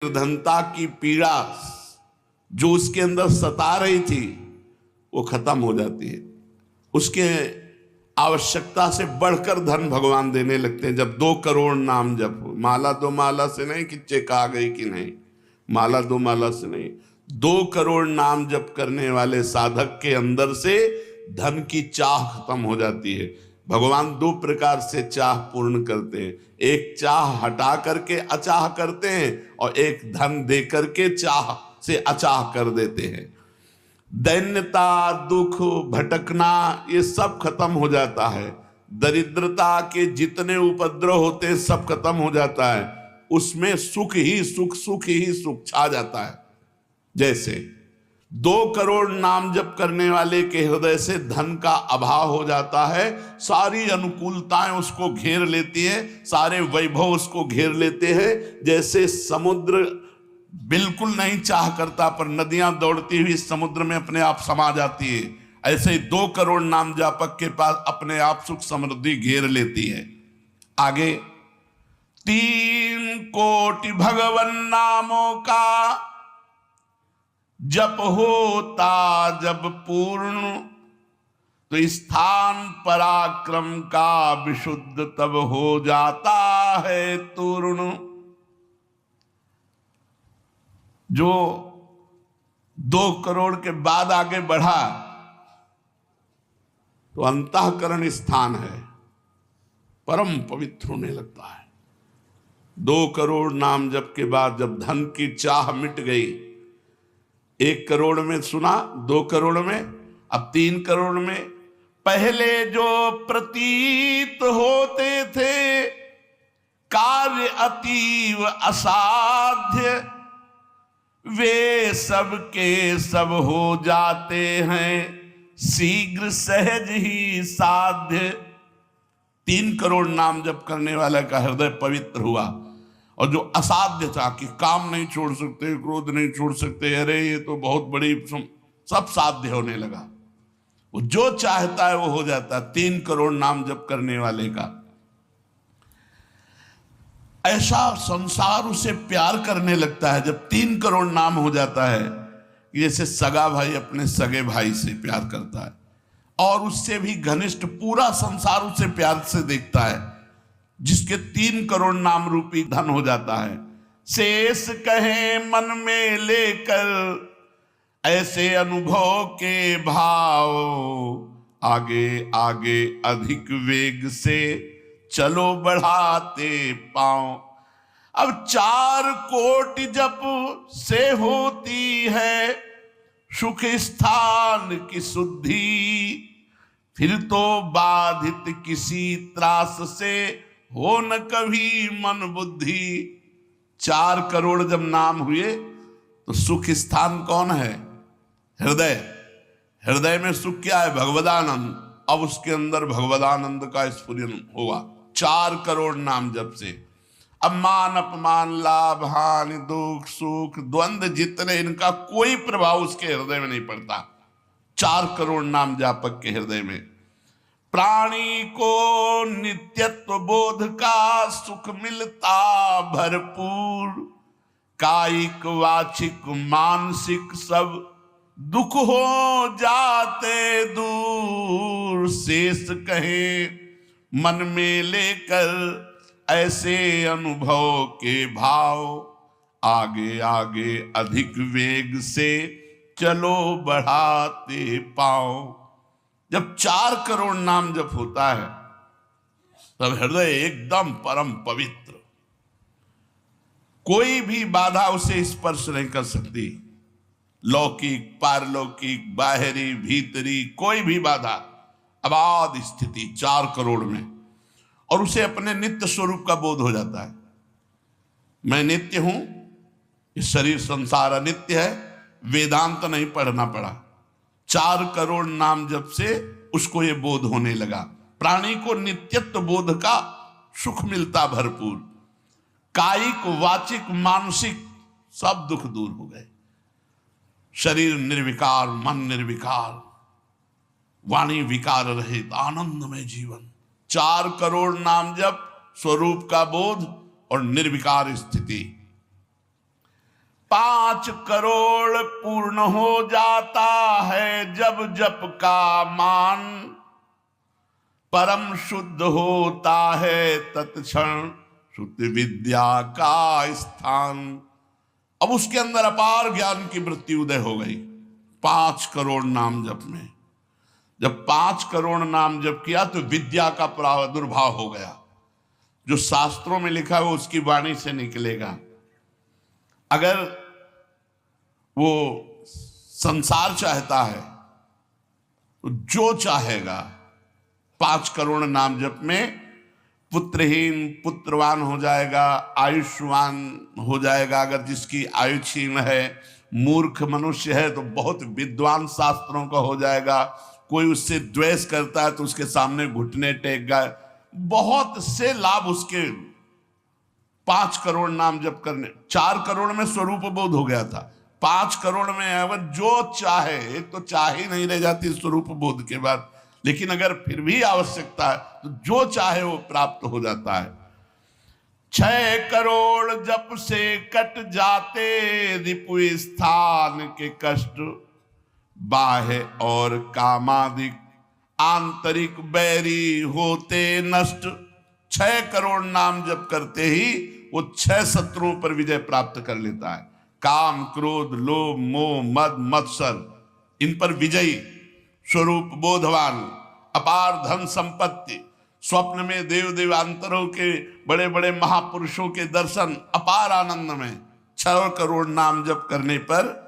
निर्धनता की पीड़ा जो उसके अंदर सता रही थी वो खत्म हो जाती है। उसके आवश्यकता से बढ़कर धन भगवान देने लगते हैं। जब 2 करोड़ नाम जप हो, माला 2 माला से नहीं कि चेक आ गई कि नहीं, माला 2 माला से नहीं, 2 करोड़ नाम जप करने वाले साधक के अंदर से धन की चाह खत्म हो जाती है। भगवान 2 प्रकार से चाह पूर्ण करते हैं, एक चाह हटा करके अचाह करते हैं और एक धन दे करके चाह से अचाह कर देते हैं। दैन्यता, दुख, भटकना ये सब खत्म हो जाता है। दरिद्रता के जितने उपद्रव होते हैं सब खत्म हो जाता है। उसमें सुख ही सुख, सुख ही सुख छा जाता है। जैसे 2 करोड़ नाम जप करने वाले के हृदय से धन का अभाव हो जाता है, सारी अनुकूलताएं उसको घेर लेती है, सारे वैभव उसको घेर लेते हैं। जैसे समुद्र बिल्कुल नहीं चाह करता पर नदियां दौड़ती हुई समुद्र में अपने आप समा जाती है, ऐसे ही 2 करोड़ नाम जापक के पास अपने आप सुख समृद्धि घेर लेती है। आगे 3 कोटि भगवन नामों का जप होता जब पूर्ण, तो स्थान पराक्रम का विशुद्ध तब हो जाता है तूर्ण। जो 2 करोड़ के बाद आगे बढ़ा तो अंतःकरण स्थान है, परम पवित्र होने लगता है। 2 करोड़ नाम जप के बाद जब धन की चाह मिट गई, 1 करोड़ में सुना, 2 करोड़ में, अब 3 करोड़ में। पहले जो प्रतीत होते थे कार्य अतीव असाध्य, वे सब के सब हो जाते हैं शीघ्र सहज ही साध्य। 3 करोड़ नाम जप करने वाला का हृदय पवित्र हुआ और जो असाध्य था कि काम नहीं छोड़ सकते, क्रोध नहीं छोड़ सकते, अरे ये तो बहुत बड़ी, सब साध्य होने लगा। वो जो चाहता है वो हो जाता है। 3 करोड़ नाम जप करने वाले का ऐसा संसार उसे प्यार करने लगता है जब 3 करोड़ नाम हो जाता है, जैसे सगा भाई अपने सगे भाई से प्यार करता है और उससे भी घनिष्ठ पूरा संसार उसे प्यार से देखता है, जिसके 3 करोड़ नाम रूपी धन हो जाता है। शेष कहे मन में लेकर ऐसे अनुभव के भाव, आगे आगे अधिक वेग से चलो बढ़ाते पांव। अब 4 कोटि जप से होती है सुख स्थान की शुद्धि, फिर तो बाधित किसी त्रास से हो न कभी मन बुद्धि। 4 करोड़ जब नाम हुए तो सुख स्थान कौन है? हृदय। हृदय में सुख क्या है? भगवदानंद। अब उसके अंदर भगवदानंद का स्फुरन होगा 4 करोड़ नाम जप से। अब मान अपमान, लाभ हानि, दुख सुख, द्वंद्व जितने, इनका कोई प्रभाव उसके हृदय में नहीं पड़ता 4 करोड़ नाम जापक के हृदय में। प्राणी को नित्यत्व बोध का सुख मिलता भरपूर, कायिक वाचिक मानसिक सब दुख हो जाते दूर। शेष कहे मन में लेकर ऐसे अनुभव के भाव, आगे आगे अधिक वेग से चलो बढ़ाते पाओ। जब 4 करोड़ नाम जप होता है तब हृदय एकदम परम पवित्र, कोई भी बाधा उसे स्पर्श नहीं कर सकती। लौकिक, पारलौकिक, बाहरी, भीतरी, कोई भी बाधा, अबाध स्थिति 4 करोड़ में। और उसे अपने नित्य स्वरूप का बोध हो जाता है। मैं नित्य हूं, इस शरीर संसार अनित्य है, वेदांत नहीं पढ़ना पड़ा। 4 करोड़ नाम जप से उसको ये बोध होने लगा। प्राणी को नित्यत्व बोध का सुख मिलता भरपूर, कायिक वाचिक मानसिक सब दुख दूर हो गए। शरीर निर्विकार, मन निर्विकार, वाणी विकार रहित आनंदमय जीवन। 4 करोड़ नाम जप, स्वरूप का बोध और निर्विकार स्थिति। 5 करोड़ पूर्ण हो जाता है जब जप का मान, परम शुद्ध होता है तत्क्षण शुद्ध विद्या का स्थान। अब उसके अंदर अपार ज्ञान की वृत्ति उदय हो गई 5 करोड़ नाम जप में। जब 5 करोड़ नाम जप किया तो विद्या का प्रादुर्भाव हो गया। जो शास्त्रों में लिखा है वो उसकी वाणी से निकलेगा। अगर वो संसार चाहता है तो जो चाहेगा 5 करोड़ नाम जप में पुत्रहीन पुत्रवान हो जाएगा, आयुष्मान हो जाएगा। अगर जिसकी आयु क्षीण है, मूर्ख मनुष्य है तो बहुत विद्वान शास्त्रों का हो जाएगा। कोई उससे द्वेष करता है तो उसके सामने घुटने टेक गए। बहुत से लाभ उसके 5 करोड़ नाम जप करने। 4 करोड़ में स्वरूप बोध हो गया था, 5 करोड़ में अगर जो चाहे, एक तो चाह ही नहीं रह जाती स्वरूप बोध के बाद, लेकिन अगर फिर भी आवश्यकता है तो जो चाहे वो प्राप्त हो जाता है। 6 करोड़ जप से कट जाते रिपु स्थान के कष्ट, बाह्य और कामादिक आंतरिक बैरी होते नष्ट। 6 करोड़ नाम जप करते ही वो 6 शत्रुओं पर विजय प्राप्त कर लेता है। काम, क्रोध, लोभ, मोह, मद, मत्सर, इन पर विजयी, स्वरूप बोधवान, अपार धन संपत्ति, स्वप्न में देव देवांतरों के बड़े बड़े महापुरुषों के दर्शन, अपार आनंद में। 6 करोड़ नाम जप करने पर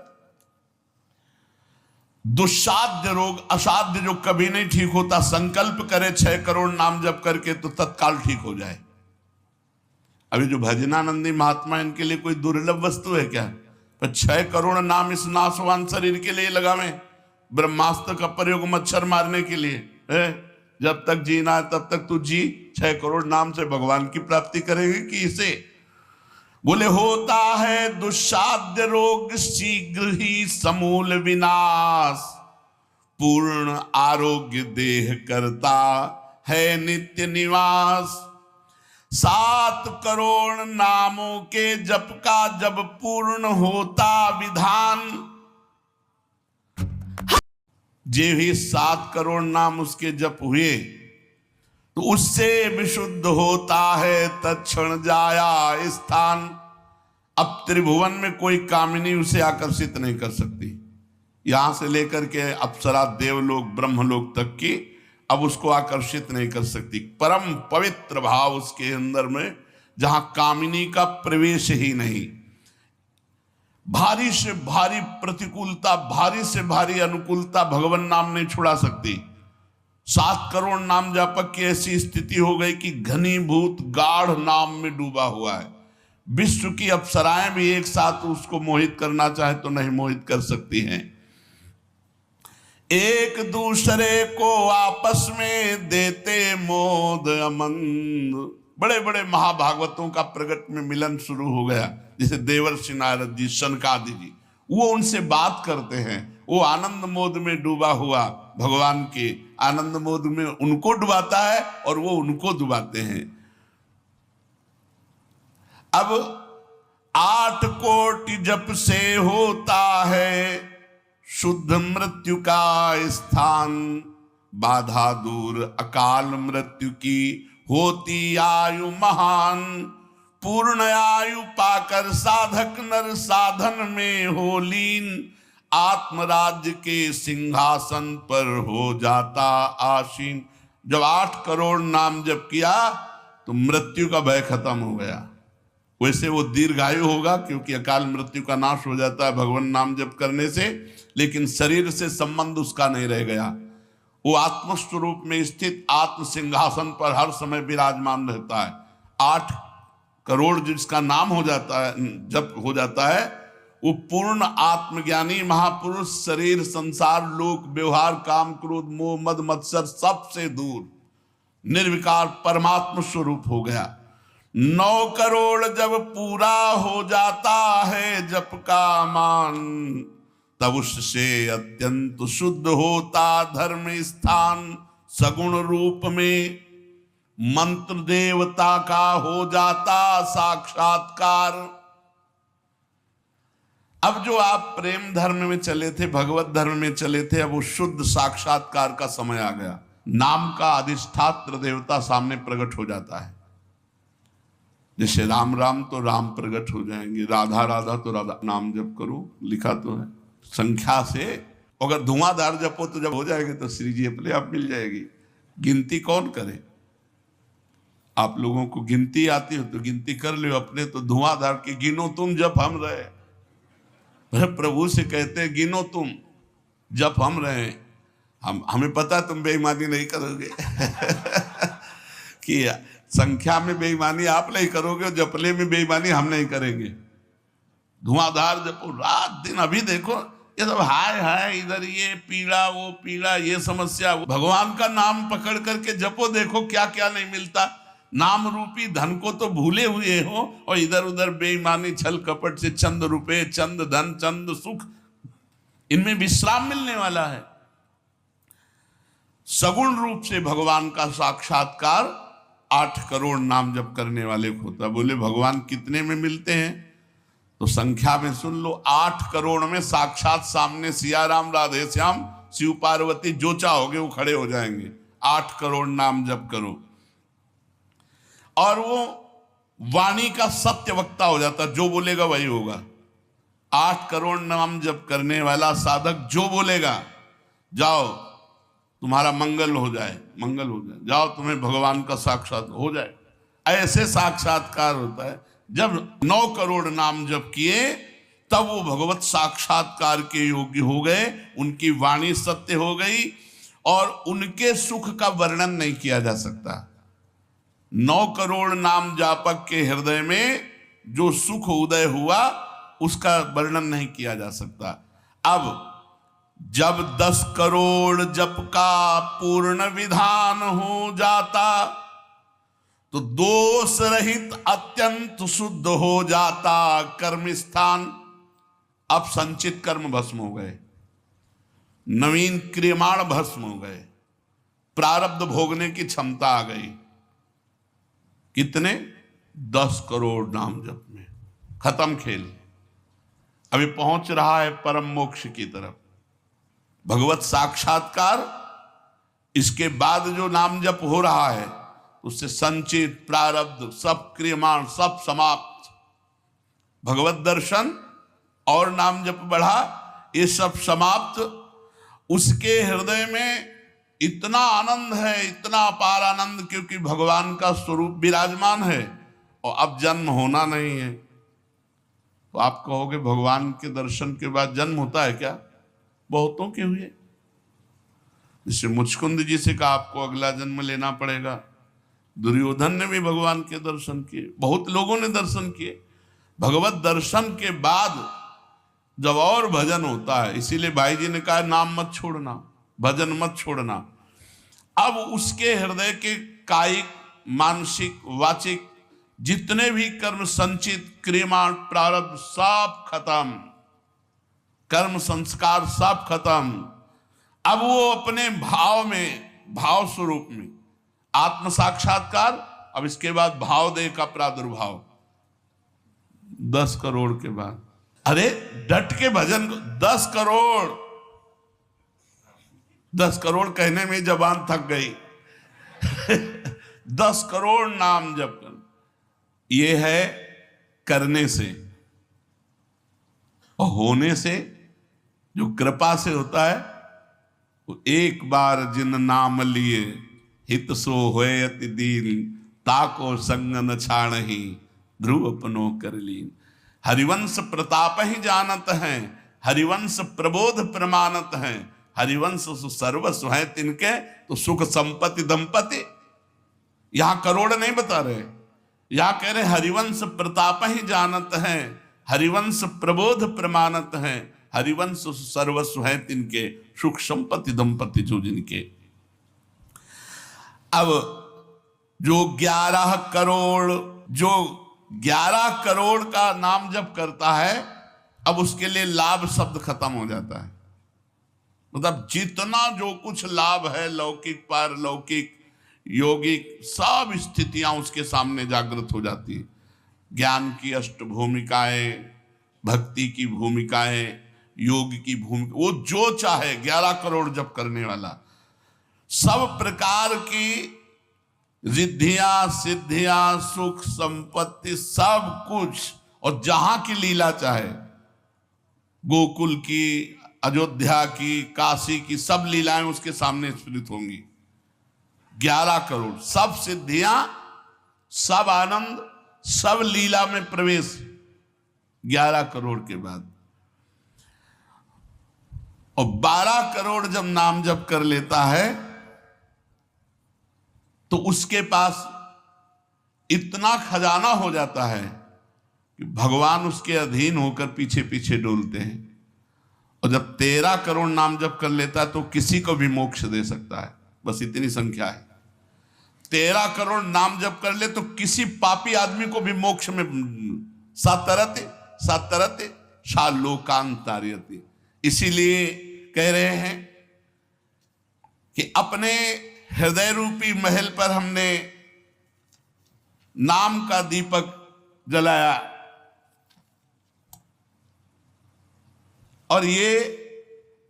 दुस्साध्य रोग, असाध्य जो कभी नहीं ठीक होता, संकल्प करे 6 करोड़ नाम जप करके तो तत्काल ठीक हो जाए। अभी जो भजनानंदी महात्मा, इनके लिए कोई दुर्लभ वस्तु है क्या? पर 6 करोड़ नाम इस नाशवान शरीर के लिए लगावें। ब्रह्मास्त्र का प्रयोग मच्छर मारने के लिए है। जब तक जीना है तब तक तू जी, 6 करोड़ नाम से भगवान की प्राप्ति करेंगे कि इसे? बोले होता है दुस्साध्य रोग शीघ्र ही समूल विनाश, पूर्ण आरोग्य देह करता है नित्य निवास। 7 करोड़ नामों के जप का जब पूर्ण होता विधान, जे भी 7 करोड़ नाम उसके जप हुए तो उससे विशुद्ध होता है तत्क्षण जाया स्थान। अब त्रिभुवन में कोई कामिनी उसे आकर्षित नहीं कर सकती। यहां से लेकर के अप्सरा, देवलोक, ब्रह्मलोक तक की अब उसको आकर्षित नहीं कर सकती। परम पवित्र भाव उसके अंदर में, जहां कामिनी का प्रवेश ही नहीं। भारी से भारी प्रतिकूलता, भारी से भारी अनुकूलता भगवान नाम नहीं छुड़ा सकती। 7 करोड़ नाम जापक की ऐसी स्थिति हो गई कि घनीभूत गाढ़ नाम में डूबा हुआ है। विश्व की अप्सराएं भी एक साथ उसको मोहित करना चाहे तो नहीं मोहित कर सकती हैं। एक दूसरे को आपस में देते मोद अमंद। बड़े बड़े महाभागवतों का प्रगट में मिलन शुरू हो गया, जैसे देवर्षि नारद जी, शनकादि जी, वो उनसे बात करते हैं। वो आनंद मोद में डूबा हुआ भगवान के आनंद मोद में उनको डुबाता है और वो उनको डुबाते हैं। अब 8 कोटि जप से होता है शुद्ध मृत्यु का स्थान, बाधा दूर अकाल मृत्यु की होती आयु महान। पूर्ण आयु पाकर साधक नर साधन में हो लीन, आत्मराज्य के सिंहासन पर हो जाता आसीन। जब 8 करोड़ नाम जप किया तो मृत्यु का भय खत्म हो गया। वैसे वो दीर्घायु होगा क्योंकि अकाल मृत्यु का नाश हो जाता है भगवान नाम जप करने से, लेकिन शरीर से संबंध उसका नहीं रह गया। वो आत्मस्वरूप में स्थित आत्म सिंहासन पर हर समय विराजमान रहता है। 8 करोड़ जिसका नाम हो जाता है, जब हो जाता है, वो पूर्ण आत्मज्ञानी महापुरुष शरीर, संसार, लोक, व्यवहार, काम, क्रोध, मोह, मद, मत्सर सबसे दूर निर्विकार परमात्म स्वरूप हो गया। 9 करोड़ जब पूरा हो जाता है जप का मान, तब उससे अत्यंत शुद्ध होता धर्म स्थान। सगुण रूप में मंत्र देवता का हो जाता साक्षात्कार। अब जो आप प्रेम धर्म में चले थे, भगवत धर्म में चले थे, अब वो शुद्ध साक्षात्कार का समय आ गया। नाम का अधिष्ठात्र देवता सामने प्रकट हो जाता है। जैसे राम राम तो राम प्रकट हो जाएंगे, राधा राधा तो राधा। नाम जप करो, लिखा तो है संख्या से। अगर धुआंधार जपो तो जब हो जाएंगे तो श्री जी अपने आप मिल जाएगी। गिनती कौन करे? आप लोगों को गिनती आती हो तो गिनती कर लो अपने। तो धुआंधार के गिनो तुम जप हम रहे। प्रभु से कहते हैं गिनो तुम जप हम रहे। हमें पता तुम बेईमानी नहीं करोगे कि संख्या में बेईमानी आप नहीं करोगे और जपले में बेईमानी हम नहीं करेंगे। धुआंधार जपो रात दिन। अभी देखो ये सब हाय हाय, इधर ये पीड़ा वो पीड़ा, ये समस्या। भगवान का नाम पकड़ करके जपो, देखो क्या क्या नहीं मिलता। नाम रूपी धन को तो भूले हुए हो और इधर उधर बेईमानी छल कपट से चंद रुपए, चंद धन, चंद सुख, इनमें विश्राम मिलने वाला है। सगुण रूप से भगवान का साक्षात्कार 8 करोड़ नाम जप करने वाले को होता। बोले भगवान कितने में मिलते हैं? तो संख्या में सुन लो, 8 करोड़ में साक्षात सामने सिया राम, राधे श्याम, शिव पार्वती, जो चाहोगे वो खड़े हो जाएंगे। 8 करोड़ नाम जप करो और वो वाणी का सत्य वक्ता हो जाता। जो बोलेगा वही होगा। 8 करोड़ नाम जप करने वाला साधक जो बोलेगा, जाओ तुम्हारा मंगल हो जाए, मंगल हो जाए, जाओ तुम्हें भगवान का साक्षात हो जाए। ऐसे साक्षात्कार होता है। जब 9 करोड़ नाम जप किए तब वो भगवत साक्षात्कार के योग्य हो गए। उनकी वाणी सत्य हो गई और उनके सुख का वर्णन नहीं किया जा सकता। 9 करोड़ नाम जापक के हृदय में जो सुख उदय हुआ उसका वर्णन नहीं किया जा सकता। अब जब 10 करोड़ जप का पूर्ण विधान हो जाता तो दोष रहित अत्यंत शुद्ध हो जाता कर्म स्थान। अब संचित कर्म भस्म हो गए, नवीन क्रियमाण भस्म हो गए, प्रारब्ध भोगने की क्षमता आ गई। कितने? 10 करोड़ नाम जप में खत्म खेल। अभी पहुंच रहा है परम मोक्ष की तरफ, भगवत साक्षात्कार। इसके बाद जो नाम जप हो रहा है उससे संचित प्रारब्ध सब क्रियमाण सब समाप्त। भगवत दर्शन और नाम जप बढ़ा, ये सब समाप्त। उसके हृदय में इतना आनंद है, इतना अपार आनंद, क्योंकि भगवान का स्वरूप विराजमान है और अब जन्म होना नहीं है। तो आप कहोगे भगवान के दर्शन के बाद जन्म होता है क्या? बहुतों के हुए। जैसे मुचकुंद जी से कहा आपको अगला जन्म लेना पड़ेगा। दुर्योधन ने भी भगवान के दर्शन किए, बहुत लोगों ने दर्शन किए। भगवत दर्शन के बाद जब और भजन होता है, इसीलिए भाई जी ने कहा नाम मत छोड़ना, भजन मत छोड़ना। अब उसके हृदय के कायिक, मानसिक, वाचिक जितने भी कर्म संचित क्रियमाण प्रारब्ध सब खत्म, कर्म संस्कार सब खत्म। अब वो अपने भाव में, भाव स्वरूप में आत्म साक्षात्कार। अब इसके बाद भाव देह का प्रादुर्भाव 10 करोड़ के बाद। अरे डट के भजन को 10 करोड़, 10 करोड़ कहने में जबान थक गई 10 करोड़ नाम जप कर, ये है करने से। और होने से, जो कृपा से होता है, वो एक बार जिन नाम लिए हित सो होए अति दीन, ताको संग न छाड़हि ध्रुव अपनो कर लीन। हरिवंश प्रताप ही जानत हैं, हरिवंश प्रबोध प्रमाणत हैं, हरिवंश सर्वस्व है तिनके, तो सुख संपत्ति दंपति। यहां करोड़ नहीं बता रहे, यहां कह रहे हरिवंश प्रताप ही जानत हैं, हरिवंश प्रबोध प्रमाणत हैं, हरिवंश सर्वस्व है तिनके, सुख संपत्ति दंपति जो जिनके। अब जो 11 करोड़, जो 11 करोड़ का नाम जप करता है, अब उसके लिए लाभ शब्द खत्म हो जाता है। मतलब जितना जो कुछ लाभ है, लौकिक पारलौकिक यौगिक, सब स्थितियां उसके सामने जागृत हो जाती है। ज्ञान की अष्ट भूमिकाएं, भक्ति की भूमिकाएं, योग की भूमिका, वो जो चाहे 11 करोड़ जप करने वाला, सब प्रकार की रिद्धियां सिद्धियां सुख संपत्ति सब कुछ, और जहां की लीला चाहे, गोकुल की, अयोध्या की, काशी की, सब लीलाएं उसके सामने स्फुरित होंगी। 11 करोड़, सब सिद्धियां, सब आनंद, सब लीला में प्रवेश 11 करोड़ के बाद। और 12 करोड़ जब नाम जप कर लेता है तो उसके पास इतना खजाना हो जाता है कि भगवान उसके अधीन होकर पीछे पीछे डोलते हैं। और जब 13 करोड़ नाम जप कर लेता है तो किसी को भी मोक्ष दे सकता है, बस इतनी संख्या है। 13 करोड़ नाम जप कर ले तो किसी पापी आदमी को भी मोक्ष में सातरते सातरते शालोकांतार्यते। इसीलिए कह रहे हैं कि अपने हृदय रूपी महल पर हमने नाम का दीपक जलाया, और ये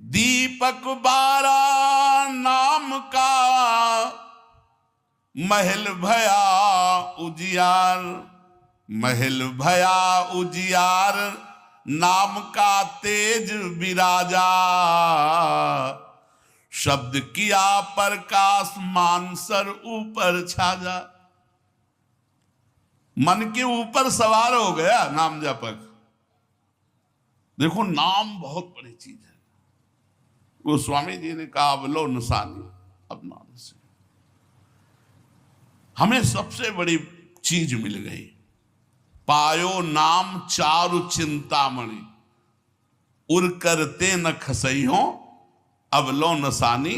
दीपक 12 नाम का महल भया उजियार, महल भया उजियार, नाम का तेज विराजा, शब्द किया प्रकाश मानसर ऊपर छाजा। मन के ऊपर सवार हो गया नाम जपक। देखो नाम बहुत बड़ी चीज है। वो स्वामी जी ने कहा अवलो नसानी, अब नाम से हमें सबसे बड़ी चीज मिल गई। पायो नाम चारु चिंतामणि, उर करते न खसई हो, अवलो नसानी